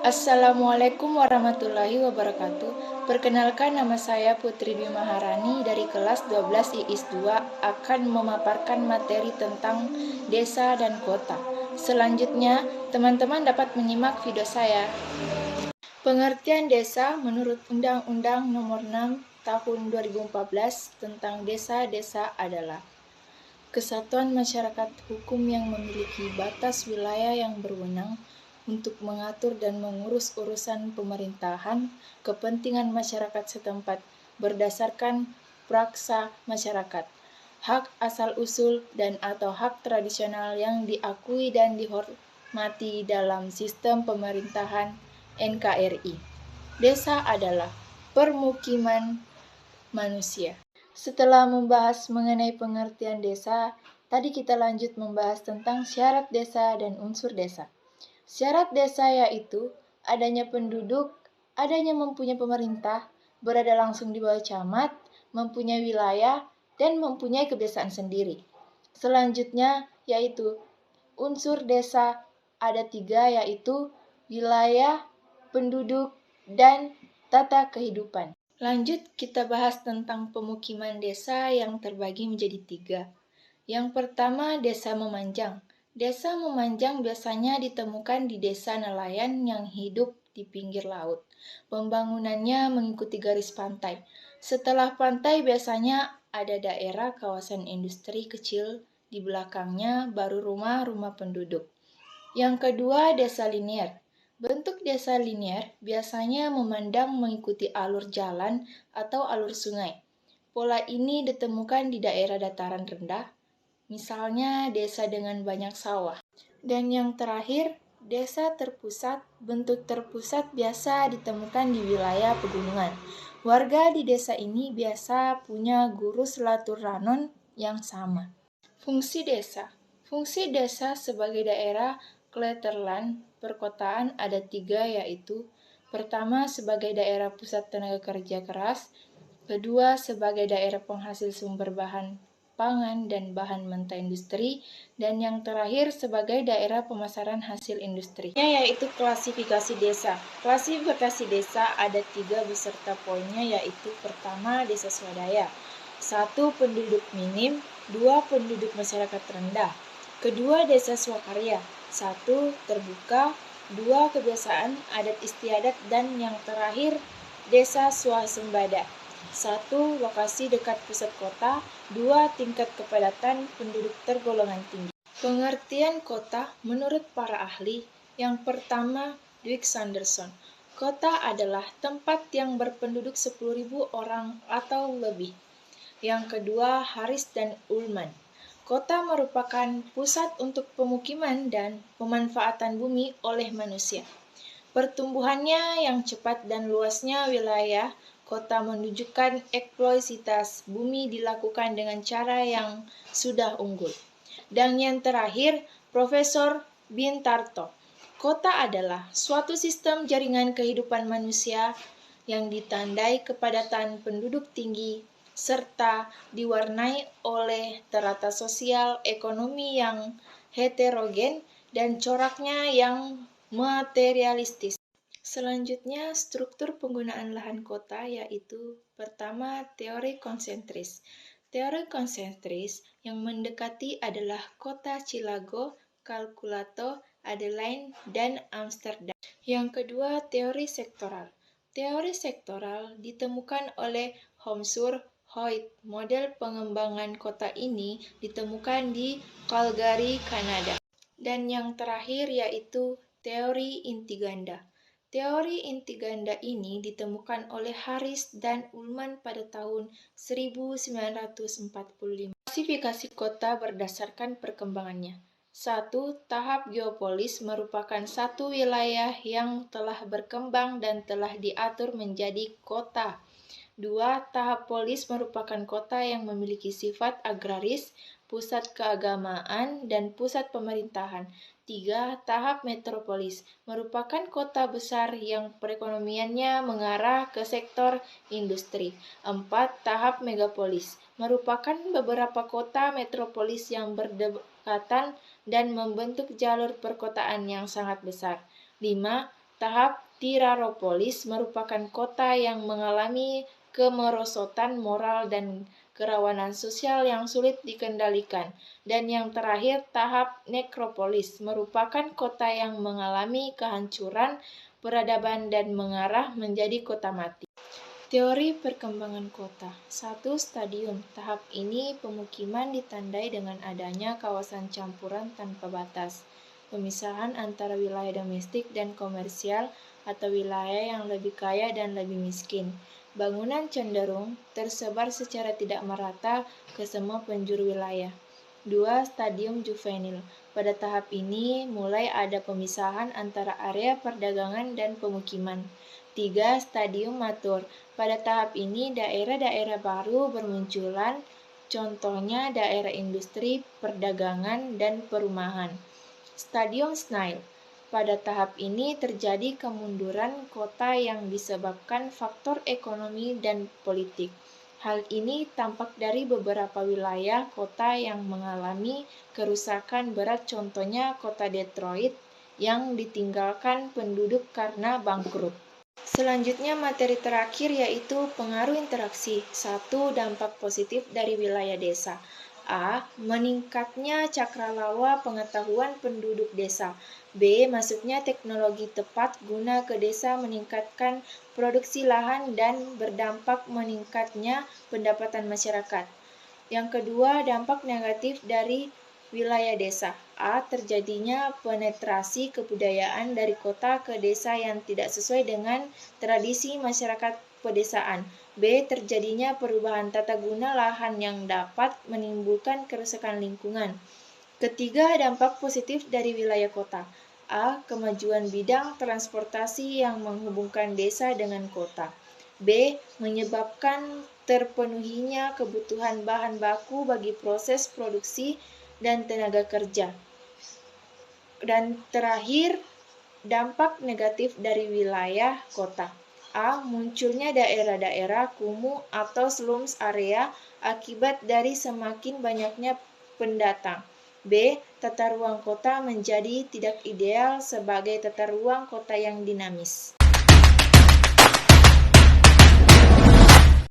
Assalamualaikum warahmatullahi wabarakatuh. Perkenalkan, nama saya Putri Dwi Maharani dari kelas 12 IIS 2 akan memaparkan materi tentang desa dan kota. Selanjutnya, teman-teman dapat menyimak video saya. Pengertian desa menurut Undang-Undang Nomor 6 Tahun 2014 tentang desa-desa adalah kesatuan masyarakat hukum yang memiliki batas wilayah yang berwenang untuk mengatur dan mengurus urusan pemerintahan kepentingan masyarakat setempat berdasarkan praksa masyarakat, hak asal-usul dan atau hak tradisional yang diakui dan dihormati dalam sistem pemerintahan NKRI. Desa adalah permukiman manusia. Setelah membahas mengenai pengertian desa, tadi kita lanjut membahas tentang syarat desa dan unsur desa. Syarat desa yaitu adanya penduduk, adanya mempunyai pemerintah, berada langsung di bawah camat, mempunyai wilayah, dan mempunyai kebiasaan sendiri. Selanjutnya yaitu unsur desa ada 3, yaitu wilayah, penduduk, dan tata kehidupan. Lanjut kita bahas tentang pemukiman desa yang terbagi menjadi 3. Yang pertama, desa memanjang. Desa memanjang biasanya ditemukan di desa nelayan yang hidup di pinggir laut. Pembangunannya mengikuti garis pantai. Setelah pantai biasanya ada daerah kawasan industri kecil, di belakangnya baru rumah-rumah penduduk. Yang kedua, desa linier. Bentuk desa linier biasanya memandang mengikuti alur jalan atau alur sungai. Pola ini ditemukan di daerah dataran rendah, misalnya desa dengan banyak sawah. Dan yang terakhir, desa terpusat. Bentuk terpusat biasa ditemukan di wilayah pegunungan. Warga di desa ini biasa punya guru silaturahmi yang sama. Fungsi desa. Fungsi desa sebagai daerah Kleterland perkotaan ada 3, yaitu pertama sebagai daerah pusat tenaga kerja keras, kedua sebagai daerah penghasil sumber bahan pangan dan bahan mentah industri, dan yang terakhir sebagai daerah pemasaran hasil industri. Yaitu klasifikasi desa. Klasifikasi desa ada 3 beserta poinnya, yaitu pertama desa swadaya, 1 penduduk minim, 2 penduduk masyarakat rendah, kedua desa swakarya, 1 terbuka, 2 kebiasaan adat istiadat, dan yang terakhir desa swasembada, 1 lokasi dekat pusat kota, 2 tingkat kepadatan penduduk tergolongan tinggi. Pengertian kota menurut para ahli, yang pertama Dwight Sanderson, kota adalah tempat yang berpenduduk 10.000 orang atau lebih. Yang kedua, Harris dan Ullman, kota merupakan pusat untuk pemukiman dan pemanfaatan bumi oleh manusia. Pertumbuhannya yang cepat dan luasnya wilayah kota menunjukkan eksploitasi bumi dilakukan dengan cara yang sudah unggul. Dan yang terakhir, Profesor Bintarto, kota adalah suatu sistem jaringan kehidupan manusia yang ditandai kepadatan penduduk tinggi serta diwarnai oleh terata sosial ekonomi yang heterogen dan coraknya yang materialistis. Selanjutnya, struktur penggunaan lahan kota yaitu pertama teori konsentris. Teori konsentris yang mendekati adalah kota Chicago, Kalkulato, Adelaide, dan Amsterdam. Yang kedua, teori sektoral. Teori sektoral ditemukan oleh Homsur Hoyt. Model pengembangan kota ini ditemukan di Calgary, Kanada. Dan yang terakhir yaitu teori inti ganda. Teori inti ganda ini ditemukan oleh Harris dan Ullman pada tahun 1945. Klasifikasi kota berdasarkan perkembangannya. 1. Tahap geopolis merupakan satu wilayah yang telah berkembang dan telah diatur menjadi kota. 2. Tahap polis merupakan kota yang memiliki sifat agraris, pusat keagamaan, dan pusat pemerintahan. 3. Tahap metropolis merupakan kota besar yang perekonomiannya mengarah ke sektor industri. 4. Tahap megapolis merupakan beberapa kota metropolis yang berdekatan dan membentuk jalur perkotaan yang sangat besar. 5. Tahap Tiraropolis merupakan kota yang mengalami kemerosotan moral dan kerawanan sosial yang sulit dikendalikan. Dan yang terakhir, tahap Nekropolis merupakan kota yang mengalami kehancuran peradaban dan mengarah menjadi kota mati. Teori perkembangan kota. 1. Stadium. Tahap ini pemukiman ditandai dengan adanya kawasan campuran tanpa batas, pemisahan antara wilayah domestik dan komersial atau wilayah yang lebih kaya dan lebih miskin. Bangunan cenderung tersebar secara tidak merata ke semua penjuru wilayah. 2. Stadium juvenil. Pada tahap ini mulai ada pemisahan antara area perdagangan dan pemukiman. 3. Stadium matur. Pada tahap ini daerah-daerah baru bermunculan, contohnya daerah industri, perdagangan, dan perumahan. Stadium Snail. Pada tahap ini terjadi kemunduran kota yang disebabkan faktor ekonomi dan politik. Hal ini tampak dari beberapa wilayah kota yang mengalami kerusakan berat, contohnya kota Detroit yang ditinggalkan penduduk karena bangkrut. Selanjutnya materi terakhir yaitu pengaruh interaksi. 1. Dampak positif dari wilayah desa. A. Meningkatnya cakrawala pengetahuan penduduk desa. B. Masuknya teknologi tepat guna ke desa meningkatkan produksi lahan dan berdampak meningkatnya pendapatan masyarakat. Yang kedua, dampak negatif dari wilayah desa. A. Terjadinya penetrasi kebudayaan dari kota ke desa yang tidak sesuai dengan tradisi masyarakat pedesaan. B. Terjadinya perubahan tata guna lahan yang dapat menimbulkan kerusakan lingkungan. Ketiga, dampak positif dari wilayah kota. A. Kemajuan bidang transportasi yang menghubungkan desa dengan kota. B. Menyebabkan terpenuhinya kebutuhan bahan baku bagi proses produksi dan tenaga kerja. Dan terakhir, dampak negatif dari wilayah kota. A. Munculnya daerah-daerah kumuh atau slums area akibat dari semakin banyaknya pendatang. B. Tata ruang kota menjadi tidak ideal sebagai tata ruang kota yang dinamis.